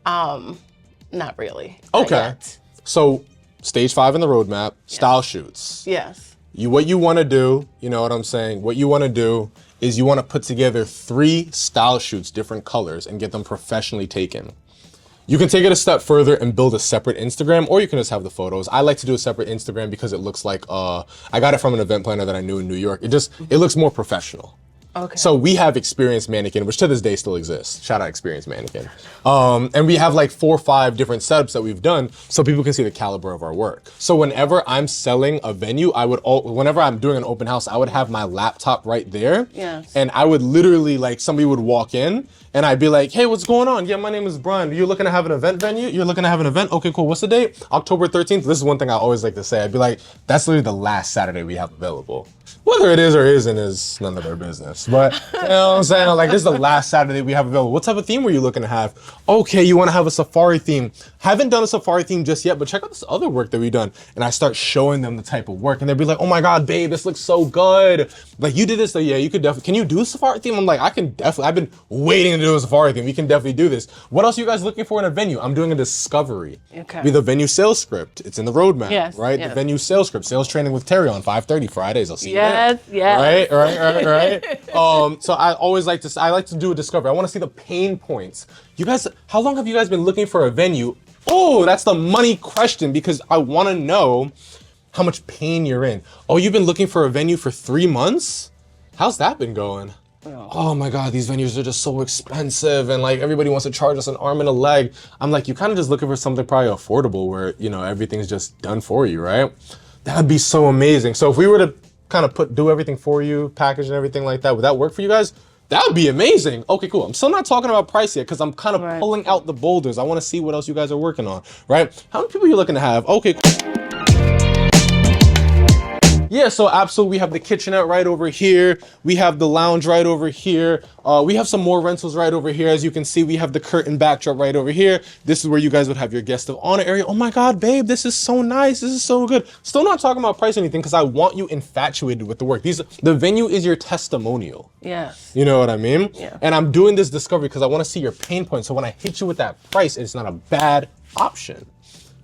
Not really. Not Okay. yet. So stage 5 in the roadmap, style shoots. Yes. What you want to do, you know what I'm saying? What you want to do is you want to put together 3 style shoots, different colors, and get them professionally taken. You can take it a step further and build a separate Instagram, or you can just have the photos. I like to do a separate Instagram because it looks like, I got it from an event planner that I knew in New York. It looks more professional. Okay. So we have Experience Mannequin, which to this day still exists. Shout out Experience Mannequin. And we have like 4 or 5 different setups that we've done so people can see the caliber of our work. So whenever I'm selling a venue, whenever I'm doing an open house, I would have my laptop right there. Yes. And I would literally, like, somebody would walk in and I'd be like, hey, what's going on? Yeah, my name is Brian. You're looking to have an event venue? You're looking to have an event? Okay, cool. What's the date? October 13th. This is one thing I always like to say. I'd be like, that's literally the last Saturday we have available. Whether it is or isn't is none of their business. course. But you know what I'm saying? Like, this is the last Saturday we have available. What type of theme were you looking to have? Okay, you want to have a safari theme. Haven't done a safari theme just yet, but check out this other work that we've done. And I start showing them the type of work, and they'll be like, oh my God, babe, this looks so good. Like, you did this, so yeah, you could definitely, can you do a safari theme? I'm like, I can definitely, I've been waiting to do a safari theme. We can definitely do this. What else are you guys looking for in a venue? I'm doing a discovery. Okay. With a venue sales script. It's in the roadmap, Yes, right? yes. The venue sales script, sales training with Terry on 5:30 Fridays. I'll see you Yes, there. yes. Right. So I always like to do a discovery. I want to see the pain points. You guys, how long have you guys been looking for a venue? Oh, that's the money question, because I want to know how much pain you're in. Oh, you've been looking for a venue for 3 months? How's that been going? Oh my God, these venues are just so expensive, and like everybody wants to charge us an arm and a leg. I'm like, you kind of just looking for something probably affordable where, you know, everything's just done for you, right? That'd be so amazing. So if we were to kind of do everything for you, package and everything like that, would that work for you guys? That would be amazing. Okay, cool. I'm still not talking about price yet because I'm kind of pulling out the boulders. I want to see what else you guys are working on, right? How many people are you looking to have? Okay, cool. Yeah, so absolutely, we have the kitchenette right over here. We have the lounge right over here. We have some more rentals right over here. As you can see, we have the curtain backdrop right over here. This is where you guys would have your guest of honor area. Oh my God, babe, this is so nice. This is so good. Still not talking about price or anything because I want you infatuated with the work. The venue is your testimonial. Yes. You know what I mean? Yeah. And I'm doing this discovery because I want to see your pain points. So when I hit you with that price, it's not a bad option,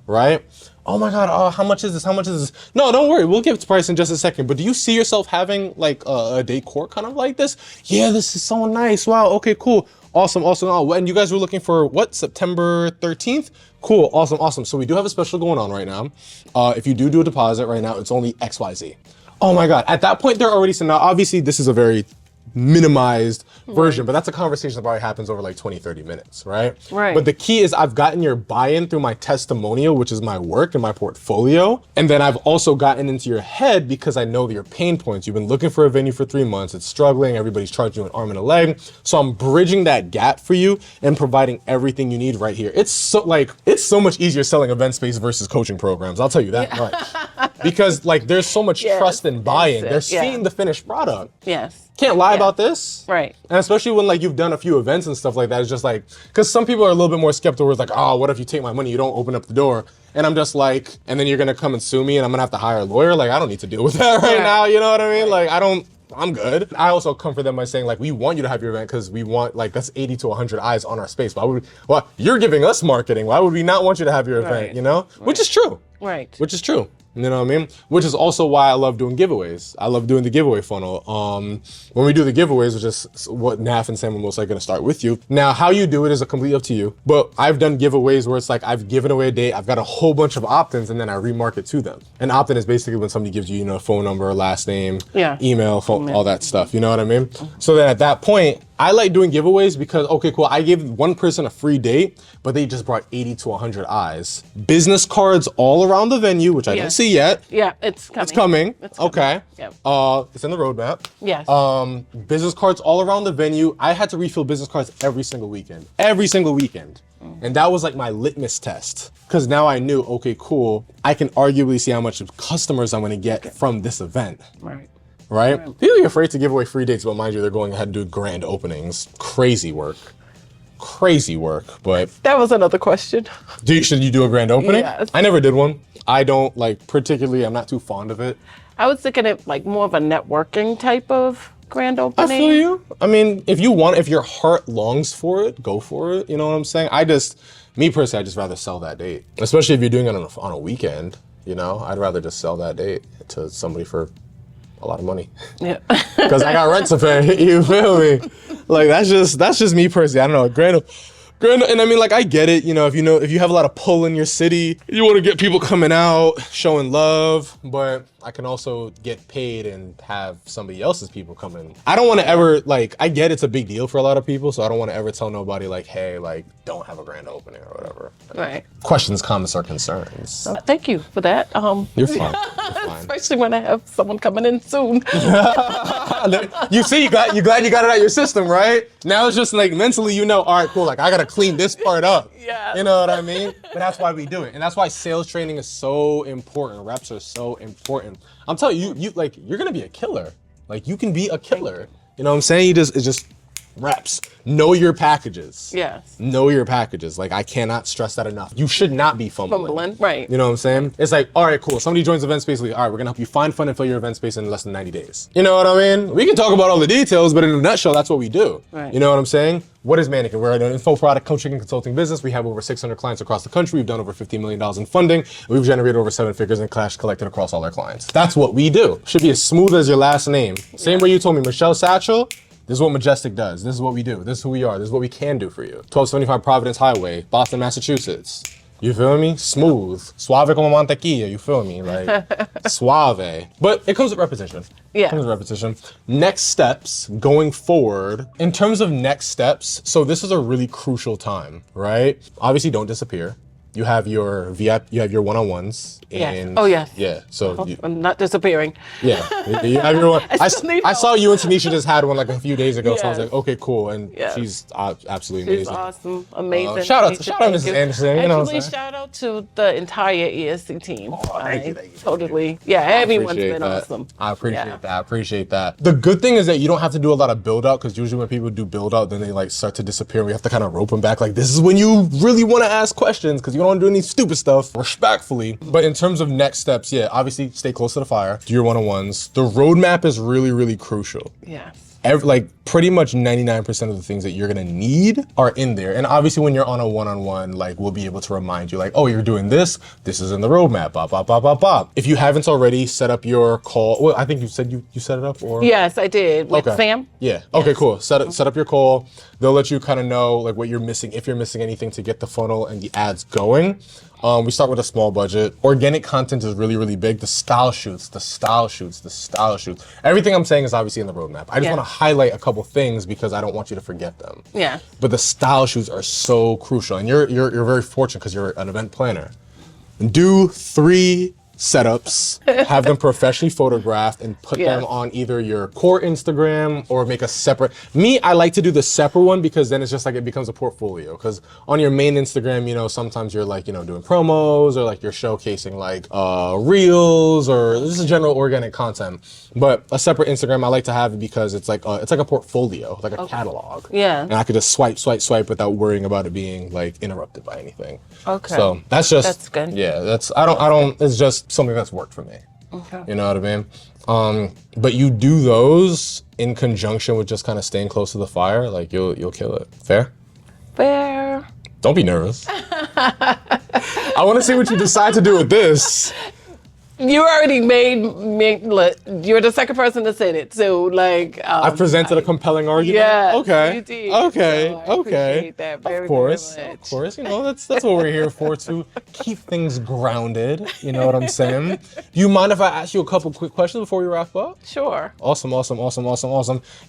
right? Oh my God, how much is this? How much is this? No, don't worry, we'll give the price in just a second. But do you see yourself having like a decor kind of like this? Yeah, this is so nice. Wow, okay, cool. Awesome. Oh, and you guys were looking for what, September 13th? Cool, awesome. So we do have a special going on right now. If you do a deposit right now, it's only XYZ. Oh my God, at that point, they're already, so now obviously this is a very minimized version, but that's a conversation that probably happens over like 20-30 minutes, right? But the key is I've gotten your buy-in through my testimonial, which is my work and my portfolio, and then I've also gotten into your head because I know your pain points. You've been looking for a venue for 3 months, it's struggling, everybody's charging you an arm and a leg, so I'm bridging that gap for you and providing everything you need right here. It's so much easier selling event space versus coaching programs, I'll tell you that much. Because like there's so much trust and buy-in. They're seeing the finished product. Yes. Can't lie about this. Right. And especially when like you've done a few events and stuff like that, it's just like, because some people are a little bit more skeptical. It's like, oh, what if you take my money, you don't open up the door? And I'm just like, and then you're gonna come and sue me and I'm gonna have to hire a lawyer? Like, I don't need to deal with that right now, you know what I mean? Like, I'm good. I also comfort them by saying like, we want you to have your event because we want like, that's 80 to 100 eyes on our space. Well, you're giving us marketing. Why would we not want you to have your event, you know? Which is true. Which is true. You know what I mean? Which is also why I love doing giveaways. I love doing the giveaway funnel. When we do the giveaways, which is what Naf and Sam are most likely gonna start with you. Now, how you do it is completely up to you. But I've done giveaways where it's like I've given away a date, I've got a whole bunch of opt-ins, and then I remarket to them. An opt-in is basically when somebody gives you, a phone number, last name, email, phone, all that stuff. You know what I mean? So then at that point, I like doing giveaways because, okay, cool, I gave one person a free date, but they just brought 80 to 100 eyes. Business cards all around the venue, which I don't see yet. Yeah, it's coming. It's coming. Okay. Yep. It's in the roadmap. Yes. Business cards all around the venue. I had to refill business cards every single weekend. And that was like my litmus test. Because now I knew, okay, cool, I can arguably see how much customers I'm gonna get from this event. Right? People are afraid to give away free dates, but mind you, they're going ahead and do grand openings. Crazy work, but. That was another question. Should you do a grand opening? Yes. I never did one. I don't particularly, I'm not too fond of it. I was thinking it like more of a networking type of grand opening. I feel you. I mean, if your heart longs for it, go for it. You know what I'm saying? Me personally, I just rather sell that date. Especially if you're doing it on a weekend, I'd rather just sell that date to somebody for a lot of money. Yeah. Because I got rent to pay, you feel me? Like that's just me personally. I don't know, grand, and I mean, like, I get it, if you have a lot of pull in your city, you want to get people coming out, showing love, but I can also get paid and have somebody else's people come in. I don't want to ever, I get it's a big deal for a lot of people, so I don't want to ever tell nobody, hey, don't have a grand opening or whatever. Right. Questions, comments, or concerns? Thank you for that. You're fine. Especially when I have someone coming in soon. You see, you glad you got it out of your system, right? Now it's just mentally, all right, cool, I gotta clean this part up. Yeah. You know what I mean? But that's why we do it. And that's why sales training is so important. Reps are so important. I'm telling you, you're gonna be a killer. You can be a killer. You know what I'm saying? It's just reps. Know your packages. Yes. Know your packages. Like, I cannot stress that enough. You should not be fumbling. Right. You know what I'm saying? It's like, all right, cool. Somebody joins Event Space League. All right, we're gonna help you find, fund, and fill your event space in less than 90 days. You know what I mean? We can talk about all the details, but in a nutshell, that's what we do. Right. You know what I'm saying? What is Mannequin? We're an info product coaching and consulting business. We have over 600 clients across the country. We've done over $50 million in funding. And we've generated over 7 figures in cash collected across all our clients. That's what we do. Should be as smooth as your last name. Same way you told me, Michelle Satchel. This is what Majestic does. This is what we do. This is who we are. This is what we can do for you. 1275 Providence Highway, Boston, Massachusetts. You feel me? Smooth. Suave como mantequilla. You feel me? Like, suave. But it comes with repetition. Yeah. It comes with repetition. Next steps going forward. In terms of next steps, so this is a really crucial time, right? Obviously, don't disappear. You have your VIP, you have your one-on-ones. Yes. Oh, yes. Yeah. So I'm not disappearing. yeah, you have your one. I saw help. you and Tanisha just had one like a few days ago, so I was Yes. like, okay, cool. And Yes. she's absolutely She's amazing. awesome, amazing. Shout out Tanisha, to thank Mrs. you. Anderson, you know what I'm Actually, saying? shout out to the entire ESC team. Thank you, thank you. Totally. Yeah, everyone's Appreciate been that. awesome. I appreciate Yeah. that. I appreciate that. The good thing is that you don't have to do a lot of build out, because usually when people do build out, then they like start to disappear. We have to kind of rope them back. Like, this is when you really want to ask questions, because you don't want to do any stupid stuff respectfully. But in terms of next steps, yeah, obviously stay close to the fire. Do your one-on-ones. The roadmap is really, really crucial. Yes. Like pretty much 99% of the things that you're gonna need are in there. And obviously when you're on a one-on-one, like we'll be able to remind you like, oh, you're doing this is in the roadmap, bop, bop, bop, bop, bop. If you haven't already set up your call, well, I think you said you set it up or? Yes, I did with Okay. Sam. Yeah. Okay, cool. Set up your call. They'll let you kind of know like what you're missing, if you're missing anything to get the funnel and the ads going. We start with a small budget. Organic content is really, really big. The style shoots. Everything I'm saying is obviously in the roadmap. I just Yeah. want to highlight a couple things because I don't want you to forget them. Yeah. But the style shoots are so crucial, and you're very fortunate because you're an event planner. Do 3 setups, have them professionally photographed, and put Yes. them on either your core Instagram or make a separate. Me, I like to do the separate one because then it's just like it becomes a portfolio. Because on your main Instagram, you know, sometimes you're like, you know, doing promos or like you're showcasing like reels or this is general organic content. But a separate Instagram I like to have because it's like a portfolio, like a catalog. Yeah. And I could just swipe without worrying about it being like interrupted by anything. Okay. So that's good. Yeah, I don't. It's just something that's worked for me. Okay. You know what I mean? But you do those in conjunction with just kind of staying close to the fire, like you'll kill it. Fair? Fair. Don't be nervous. I want to see what you decide to do with this. You already look, you're the second person to say it. So like I presented a compelling argument. Yes, Okay. you did. Okay. So I appreciate that very, Of course. very Of much. course. You know, that's what we're here for, to keep things grounded. You know what I'm saying? Do you mind if I ask you a couple quick questions before we wrap up? Sure. Awesome. You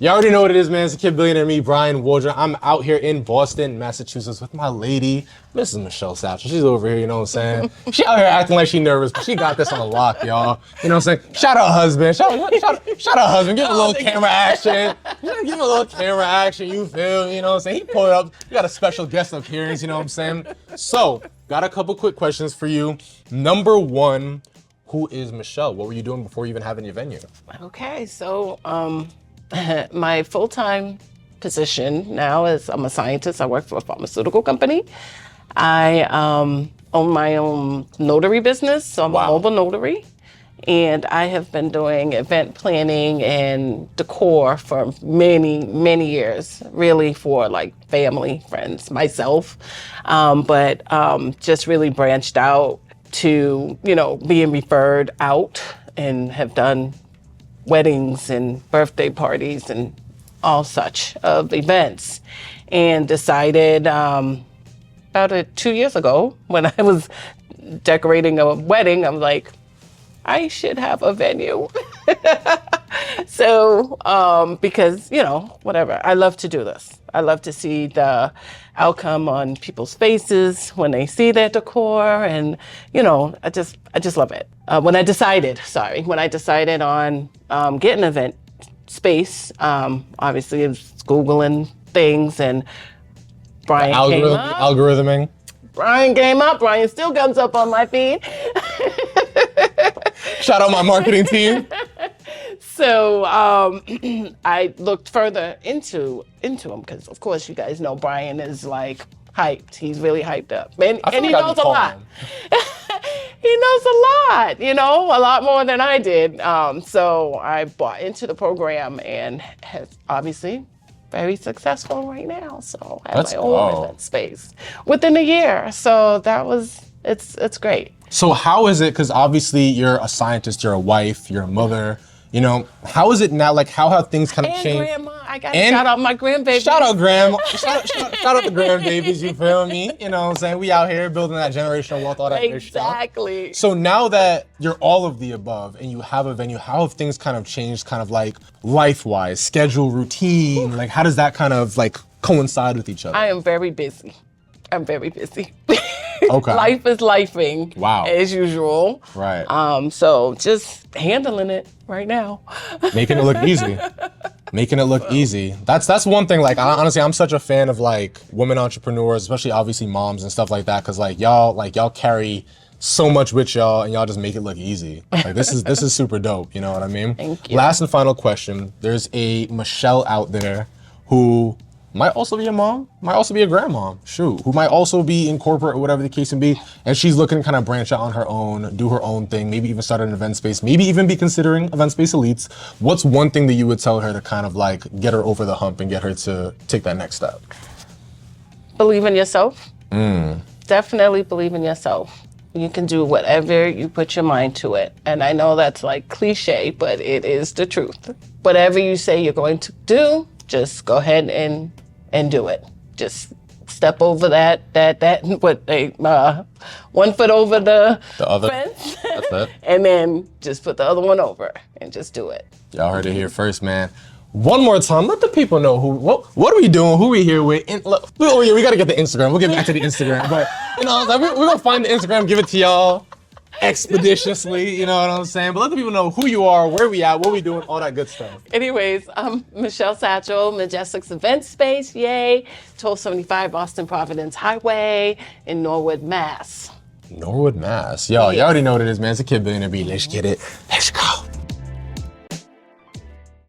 already know what it is, man. It's the Kid Billionaire, me, Brian Waldron. I'm out here in Boston, Massachusetts with my lady, Mrs. Michelle Satchel. She's over here, you know what I'm saying? She out here acting like she nervous, but she got this on the lock, y'all. You know what I'm saying? Shout out husband. Shout out husband. Give him a little camera action. Give him a little camera action, you feel? You know what I'm saying? He pulled it up. We got a special guest appearance, you know what I'm saying? So, got a couple quick questions for you. Number 1, who is Michelle? What were you doing before you even having your venue? Okay, so my full-time position now is I'm a scientist. I work for a pharmaceutical company. I own my own notary business, so I'm Wow. a mobile notary. And I have been doing event planning and decor for many, many years, really for like family, friends, myself. But just really branched out to, you know, being referred out and have done weddings and birthday parties and all such of events. And decided about 2 years ago when I was decorating a wedding, I'm like, I should have a venue. So, because, you know, whatever, I love to do this. I love to see the outcome on people's faces when they see their decor, and, you know, I just love it. When I decided on getting an event space, obviously I was Googling things, and Brian came up. Algorithming. Brian came up. Brian still comes up on my feed. Shout out my marketing team. So I looked further into him because, of course, you guys know Brian is like hyped. He's really hyped up, and he knows a lot. He knows a lot, a lot more than I did. So I bought into the program and has obviously very successful right now. So I have my own event space within a year. So it's great. So how is it, because obviously you're a scientist, you're a wife, you're a mother, how is it now, like how have things kind of changed? Grandma, I got to shout out my grandbabies. Shout out grandma, shout out the grandbabies, you feel me? You know what I'm saying? We out here building that generational wealth, all that great stuff. Exactly. So now that you're all of the above and you have a venue, how have things kind of changed kind of like life-wise, schedule, routine, like how does that kind of like coincide with each other? I am very busy. I'm very busy. Okay. Life is lifing. Wow. As usual. Right. So just handling it right now. Making it look easy. Making it look easy. That's one thing. Like honestly, I'm such a fan of like women entrepreneurs, especially obviously moms and stuff like that, because y'all carry so much with y'all and y'all just make it look easy. Like this is super dope. You know what I mean? Thank you. Last and final question. There's a Michelle out there who might also be a mom, might also be a grandma, who might also be in corporate or whatever the case may be, and she's looking to kind of branch out on her own, do her own thing, maybe even start an event space, maybe even be considering event space elites. What's one thing that you would tell her to kind of like get her over the hump and get her to take that next step? Believe in yourself. Definitely believe in yourself. You can do whatever you put your mind to it. And I know that's like cliche, but it is the truth. Whatever you say you're going to do, just go ahead and do it. Just step over that one foot over the other fence. That's it. And then just put the other one over and just do it. Y'all heard it here first, man. One more time, let the people know what are we doing, who we here with. We gotta get the Instagram. We'll get back to the Instagram, but we're gonna find the Instagram, give it to y'all expeditiously, you know what I'm saying? But let the people know who you are, where we at, what we doing, all that good stuff. Anyways, I'm Michelle Satchel, Majestic's Event Space, yay, 1275 Boston Providence Highway in Norwood, Mass. Norwood, Mass. Yo, y'all already know what it is, man. It's a Kid Billionaire Beat. Let's get it. Let's go.